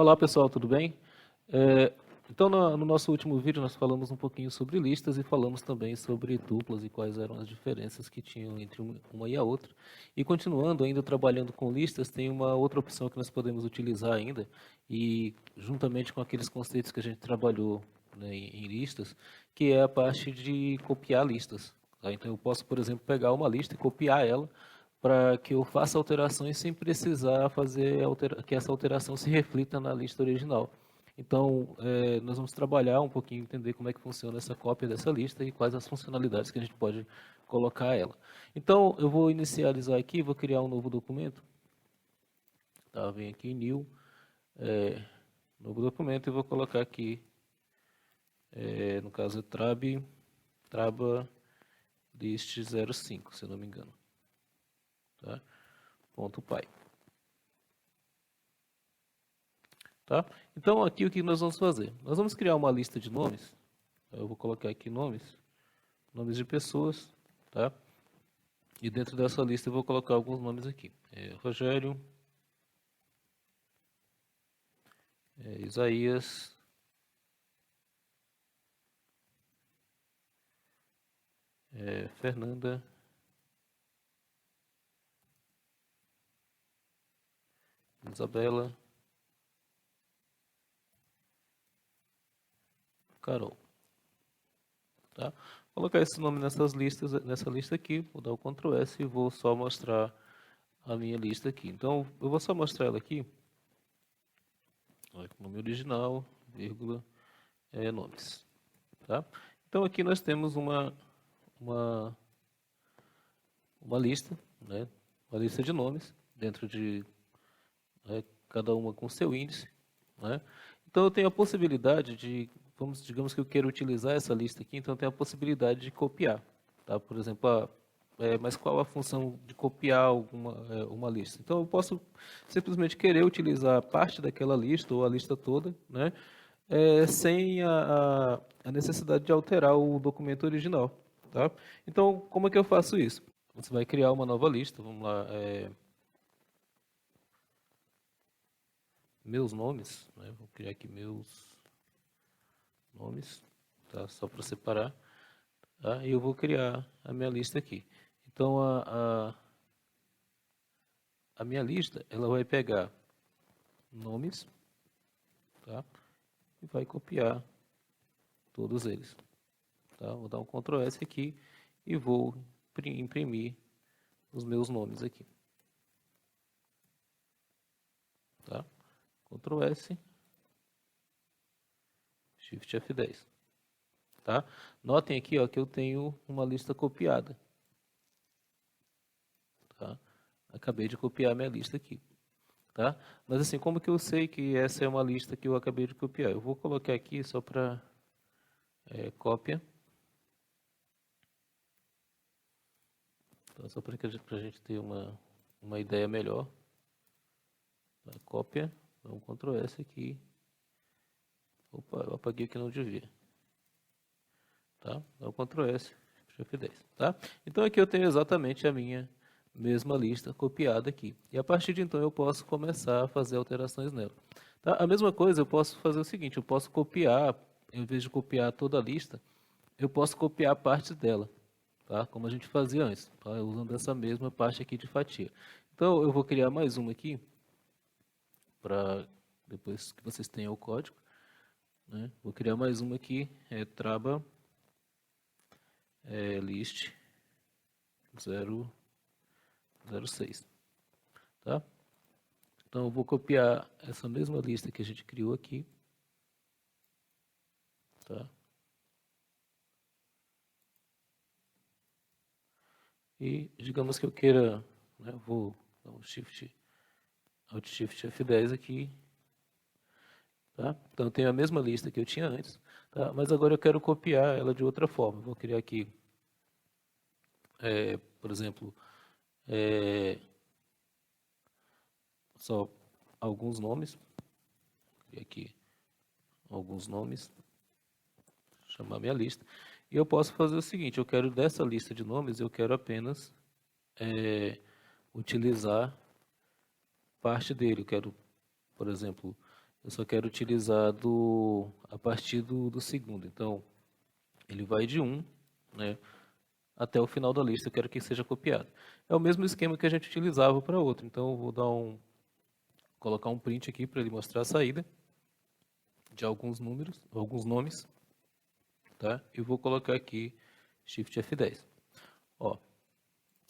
Olá pessoal, tudo bem? É, então, no nosso último vídeo nós falamos um pouquinho sobre listas e falamos também sobre duplas e quais eram as diferenças que tinham entre uma e a outra. E continuando, ainda trabalhando com listas, tem uma outra opção que nós podemos utilizar ainda, e juntamente com aqueles conceitos que a gente trabalhou, né, em listas, que é a parte de copiar listas. Tá? Então eu posso, por exemplo, pegar uma lista e copiar ela para que eu faça alterações sem precisar fazer que essa alteração se reflita na lista original. Então, nós vamos trabalhar um pouquinho, entender como é que funciona essa cópia dessa lista e quais as funcionalidades que a gente pode colocar a ela. Então, eu vou inicializar aqui, vou criar um novo documento. Tá, vem aqui, new, novo documento, e vou colocar aqui, no caso é traba list 05, se eu não me engano. Tá? Ponto .py. Tá? Então, aqui o que nós vamos fazer? Nós vamos criar uma lista de nomes. Eu vou colocar aqui nomes de pessoas, tá? E dentro dessa lista eu vou colocar alguns nomes aqui. Rogério, Isaías, Fernanda, Isabela, Carol. Tá? Vou colocar esse nome nessa lista aqui, vou dar o Ctrl S e vou só mostrar a minha lista aqui. Então, eu vou só mostrar ela aqui. Olha, nome original, vírgula, nomes. Tá? Então, aqui nós temos uma lista, né? Uma lista de nomes, dentro de cada uma com seu índice, né? Então eu tenho a possibilidade de, digamos que eu quero utilizar essa lista aqui, então eu tenho a possibilidade de copiar, tá? Por exemplo, mas qual a função de copiar uma lista? Então eu posso simplesmente querer utilizar parte daquela lista ou a lista toda, né? Sem a necessidade de alterar o documento original, tá? Então como é que eu faço isso? Você vai criar uma nova lista, vamos lá, meus nomes, né? Vou criar aqui meus nomes, tá? Só para separar, tá? E eu vou criar a minha lista aqui. Então a minha lista, ela vai pegar nomes, tá? E vai copiar todos eles, tá? Vou dar um Ctrl S aqui e vou imprimir os meus nomes aqui, tá? Ctrl S, Shift F10. Tá? Notem aqui, ó, que eu tenho uma lista copiada. Tá? Acabei de copiar minha lista aqui. Tá? Mas assim, como que eu sei que essa é uma lista que eu acabei de copiar? Eu vou colocar aqui só para cópia. Então, só para a gente ter uma ideia melhor. Tá? Cópia, dá um Ctrl S aqui. Opa, eu apaguei o que não devia. Tá? Dá um Ctrl S, F10. Tá? Então aqui eu tenho exatamente a minha mesma lista copiada aqui. E a partir de então eu posso começar a fazer alterações nela. Tá? A mesma coisa eu posso fazer o seguinte, eu posso copiar, em vez de copiar toda a lista, eu posso copiar partes dela, tá? Como a gente fazia antes, tá? Usando essa mesma parte aqui de fatia. Então eu vou criar mais uma aqui, para depois que vocês tenham o código, né? Vou criar mais uma aqui, traba list 006, tá? Então eu vou copiar essa mesma lista que a gente criou aqui, tá? E digamos que eu queira, né, vou dar um Alt Shift F10 aqui, tá? Então eu tenho a mesma lista que eu tinha antes, tá? Mas agora eu quero copiar ela de outra forma. Vou criar aqui, por exemplo, só alguns nomes. Vou criar aqui alguns nomes, chamar minha lista. E eu posso fazer o seguinte, eu quero dessa lista de nomes, eu quero apenas utilizar parte dele. Eu quero, por exemplo, eu só quero utilizar a partir do segundo. Então, ele vai de 1, né, até o final da lista, eu quero que seja copiado. É o mesmo esquema que a gente utilizava para outro. Então, eu vou colocar um print aqui para ele mostrar a saída de alguns números, alguns nomes, tá? E vou colocar aqui Shift F10. Ó,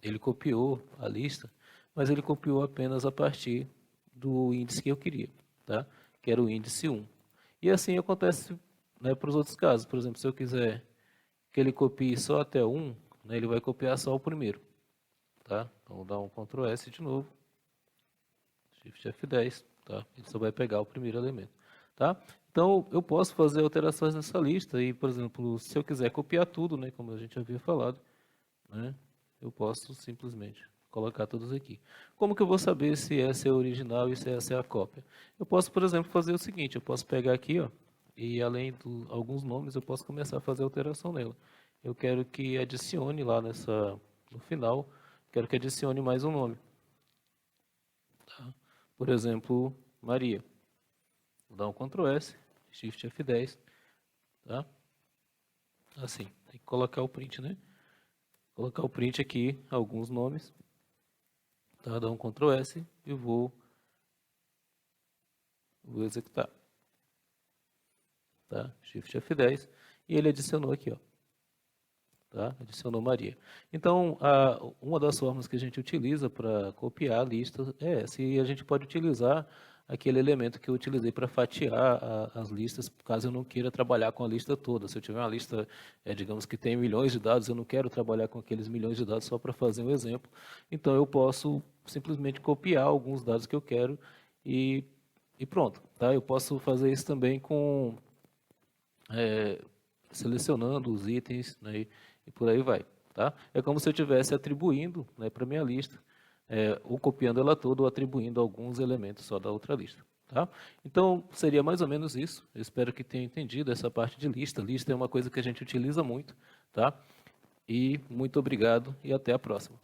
ele copiou a lista, mas ele copiou apenas a partir do índice que eu queria, tá? Que era o índice 1. E assim acontece, né, para os outros casos. Por exemplo, se eu quiser que ele copie só até 1, né, ele vai copiar só o primeiro, tá? Então, vou dar um Ctrl S de novo, Shift F10, tá? Ele só vai pegar o primeiro elemento, tá? Então, eu posso fazer alterações nessa lista e, por exemplo, se eu quiser copiar tudo, né, como a gente havia falado, né, eu posso simplesmente colocar todos aqui. Como que eu vou saber se essa é a original e se essa é a cópia? Eu posso, por exemplo, fazer o seguinte, eu posso pegar aqui, ó, e além de alguns nomes, eu posso começar a fazer alteração nela. Eu quero que adicione lá no final, quero que adicione mais um nome. Tá? Por exemplo, Maria. Vou dar um Ctrl S, Shift F10, tá? Assim, tem que colocar o print, né? Colocar o print aqui, alguns nomes, tá? Dar um Ctrl S e vou executar, tá? Shift F10 e ele adicionou aqui, ó, tá? Adicionou Maria. Então, uma das formas que a gente utiliza para copiar a lista é essa, e a gente pode utilizar aquele elemento que eu utilizei para fatiar as listas, caso eu não queira trabalhar com a lista toda. Se eu tiver uma lista, digamos que tem milhões de dados, eu não quero trabalhar com aqueles milhões de dados só para fazer um exemplo, então eu posso simplesmente copiar alguns dados que eu quero e pronto. Tá? Eu posso fazer isso também com selecionando os itens, né, e por aí vai. Tá? É como se eu estivesse atribuindo, né, para a minha lista, ou copiando ela toda ou atribuindo alguns elementos só da outra lista. Tá? Então, seria mais ou menos isso. Eu espero que tenha entendido essa parte de lista. Lista é uma coisa que a gente utiliza muito. Tá? E muito obrigado e até a próxima.